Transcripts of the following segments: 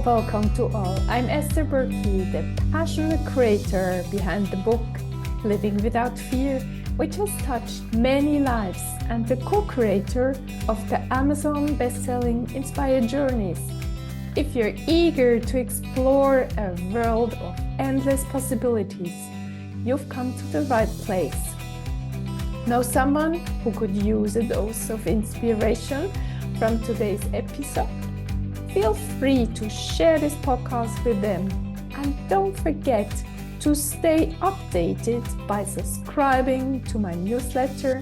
welcome to all. I'm Esther Buerki, the passionate creator behind the book Living Without Fear, which has touched many lives, and the co-creator of the Amazon best-selling Inspired Journeys. If you're eager to explore a world of endless possibilities, you've come to the right place. Know someone who could use a dose of inspiration from today's episode? Feel free to share this podcast with them, and don't forget to stay updated by subscribing to my newsletter,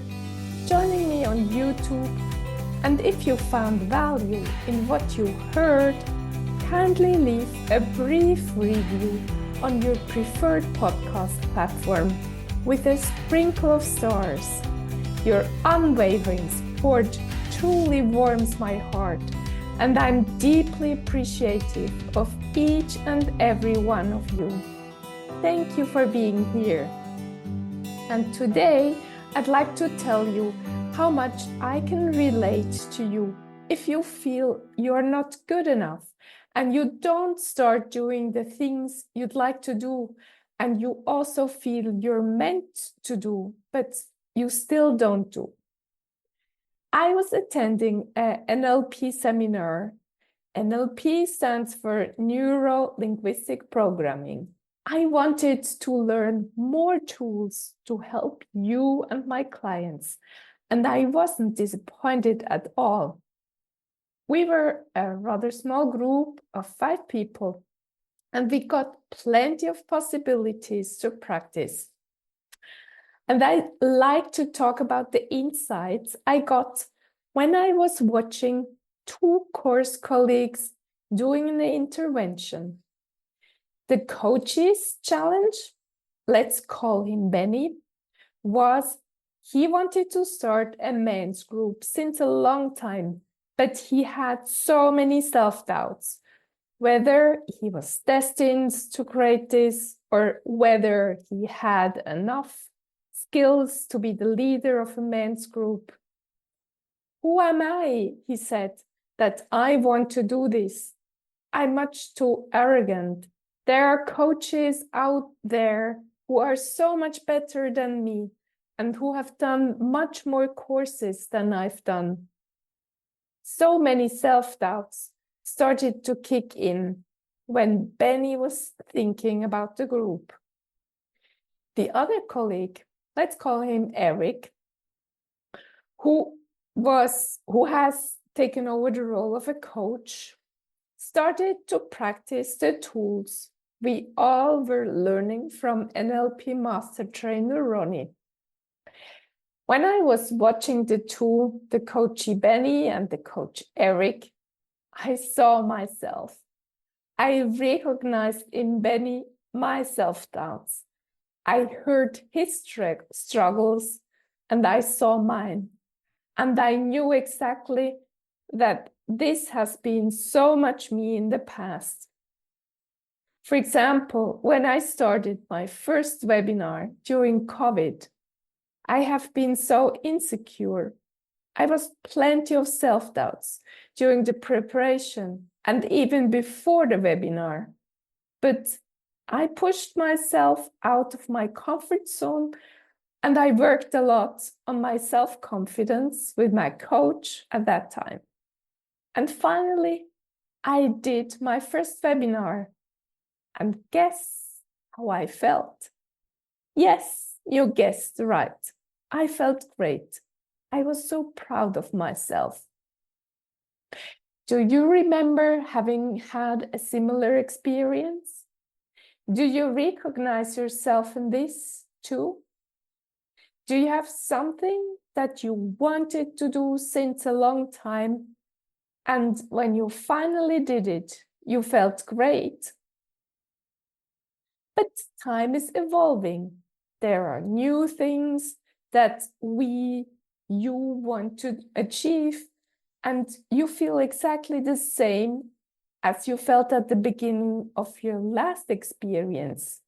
joining me on YouTube, and if you found value in what you heard, kindly leave a brief review on your preferred podcast platform with a sprinkle of stars. Your unwavering support truly warms my heart, and I'm deeply appreciative of each and every one of you. Thank you for being here. And today, I'd like to tell you how much I can relate to you if you feel you're not good enough and you don't start doing the things you'd like to do, and you also feel you're meant to do, but you still don't do. I was attending an NLP seminar. NLP stands for Neuro-Linguistic Programming. I wanted to learn more tools to help you and my clients, and I wasn't disappointed at all. We were a rather small group of 5 people, and we got plenty of possibilities to practice. And I like to talk about the insights I got when I was watching 2 course colleagues doing an intervention. The coach's challenge, let's call him Benny, was he wanted to start a men's group since a long time, but he had so many self-doubts, whether he was destined to create this or whether he had enough skills to be the leader of a men's group. Who am I, he said, that I want to do this? I'm much too arrogant. There are coaches out there who are so much better than me and who have done much more courses than I've done. So many self-doubts started to kick in when Benny was thinking about the group. The other colleague, let's call him Eric, who has taken over the role of a coach, started to practice the tools we all were learning from NLP master trainer Ronnie. When I was watching the two, the coachy Benny and the coach Eric, I saw myself. I recognized in Benny my self-doubts. I heard his struggles and I saw mine. And I knew exactly that this has been so much me in the past. For example, when I started my first webinar during COVID, I have been so insecure. I was plenty of self-doubts during the preparation and even before the webinar. But I pushed myself out of my comfort zone, and I worked a lot on my self-confidence with my coach at that time. And finally, I did my first webinar. And guess how I felt? Yes, you guessed right. I felt great. I was so proud of myself. Do you remember having had a similar experience? Do you recognize yourself in this too? Do you have something that you wanted to do since a long time, and when you finally did it, you felt great? But time is evolving. There are new things that you want to achieve, and you feel exactly the same as you felt at the beginning of your last experience.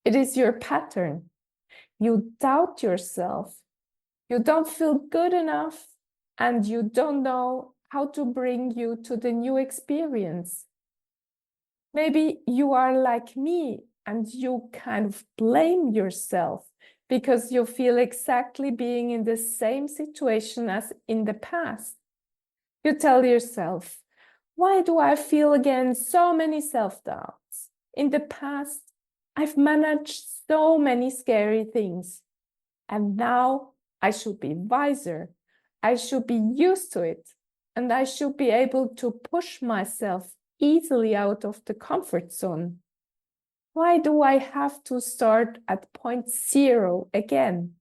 It is your pattern. You doubt yourself. You don't feel good enough, and you don't know how to bring you to the new experience. Maybe you are like me and you kind of blame yourself because you feel exactly being in the same situation as in the past. You tell yourself, why do I feel again so many self-doubts? In the past, I've managed so many scary things, and now I should be wiser. I should be used to it, and I should be able to push myself easily out of the comfort zone. Why do I have to start at point zero again?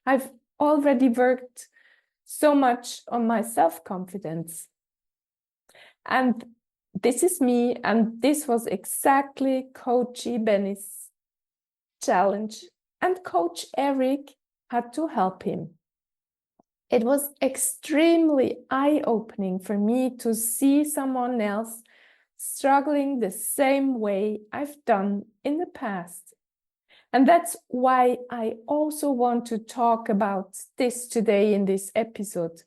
I've already worked so much on my self-confidence. And this is me, and this was exactly Coach Benny's challenge. And Coach Eric had to help him. It was extremely eye-opening for me to see someone else struggling the same way I've done in the past. And that's why I also want to talk about this today in this episode,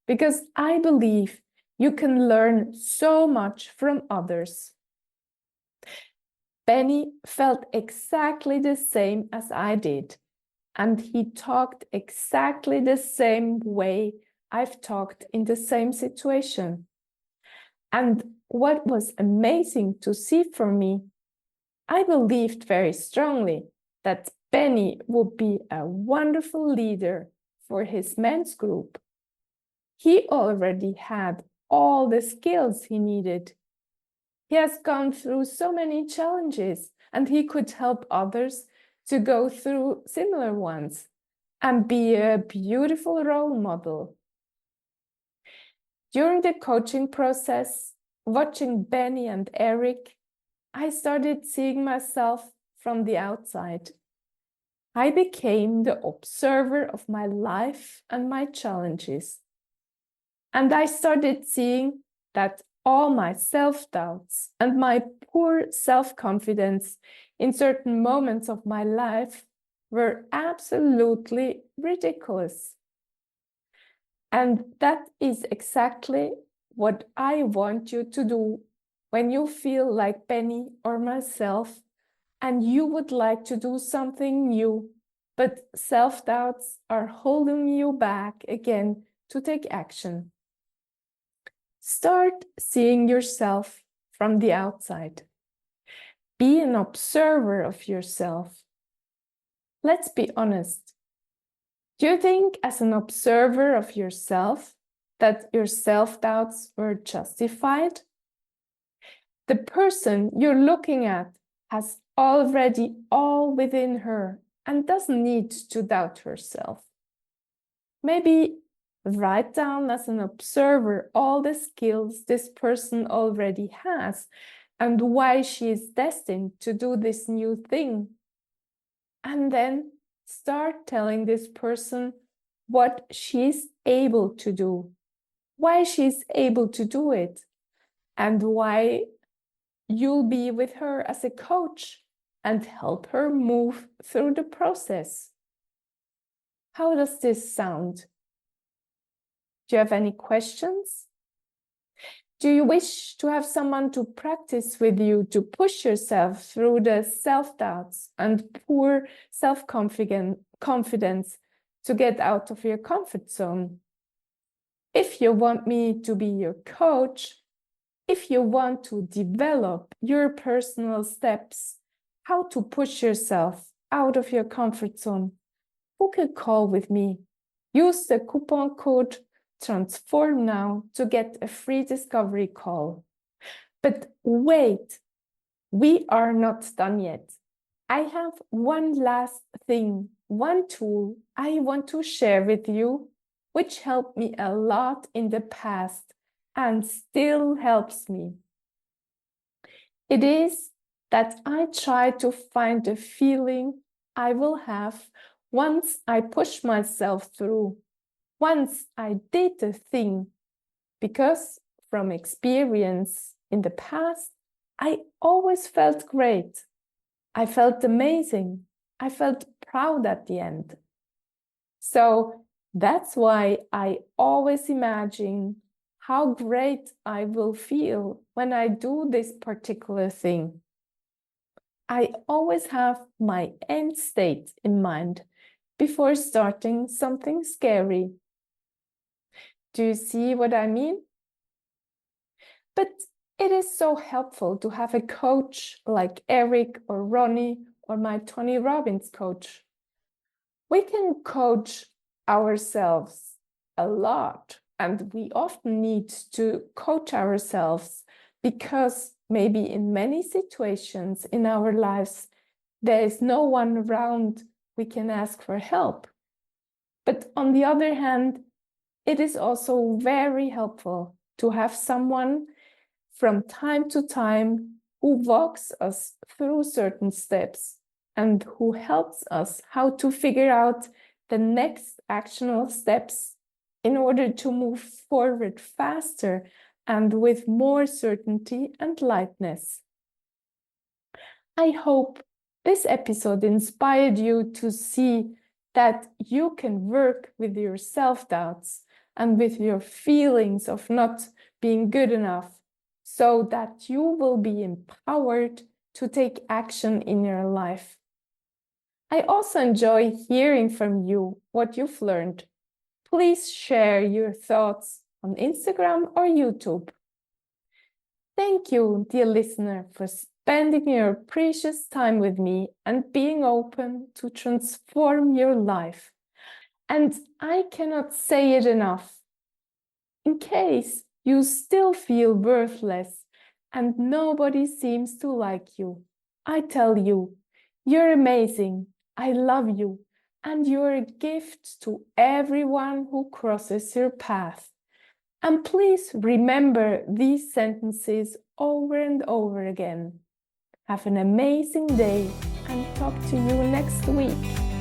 because I believe you can learn so much from others. Benny felt exactly the same as I did, and he talked exactly the same way I've talked in the same situation. And what was amazing to see for me, I believed very strongly that Benny would be a wonderful leader for his men's group. He already had all the skills he needed. He has gone through so many challenges, and he could help others to go through similar ones and be a beautiful role model. During the coaching process, watching Benny and Eric, I started seeing myself from the outside. I became the observer of my life and my challenges. And I started seeing that all my self-doubts and my poor self-confidence in certain moments of my life were absolutely ridiculous. And that is exactly what I want you to do when you feel like Benny or myself and you would like to do something new, but self-doubts are holding you back again to take action. Start seeing yourself from the outside. Be an observer of yourself. Let's be honest. Do you think, as an observer of yourself, that your self-doubts were justified? The person you're looking at has already all within her and doesn't need to doubt herself. Maybe write down as an observer all the skills this person already has and why she is destined to do this new thing. And then start telling this person what she's able to do, why she's able to do it, and why you'll be with her as a coach and help her move through the process. How does this sound? Do you have any questions? Do you wish to have someone to practice with you to push yourself through the self-doubts and poor self-confidence to get out of your comfort zone? If you want me to be your coach, if you want to develop your personal steps, how to push yourself out of your comfort zone, book a call with me. Use the coupon code Transform now to get a free discovery call. But wait, we are not done yet. I have one last thing, one tool I want to share with you, which helped me a lot in the past and still helps me. It is that I try to find the feeling I will have once I push myself through, once I did the thing, because from experience in the past, I always felt great. I felt amazing. I felt proud at the end. So that's why I always imagine how great I will feel when I do this particular thing. I always have my end state in mind before starting something scary. Do you see what I mean? But it is so helpful to have a coach like Eric or Ronnie or my Tony Robbins coach. We can coach ourselves a lot, and we often need to coach ourselves because maybe in many situations in our lives, there is no one around we can ask for help. But on the other hand, it is also very helpful to have someone from time to time who walks us through certain steps and who helps us how to figure out the next actionable steps in order to move forward faster and with more certainty and lightness. I hope this episode inspired you to see that you can work with your self-doubts and with your feelings of not being good enough, so that you will be empowered to take action in your life. I also enjoy hearing from you what you've learned. Please share your thoughts on Instagram or YouTube. Thank you, dear listener, for spending your precious time with me and being open to transform your life. And I cannot say it enough. In case you still feel worthless and nobody seems to like you, I tell you, you're amazing, I love you, and you're a gift to everyone who crosses your path. And please remember these sentences over and over again. Have an amazing day and talk to you next week.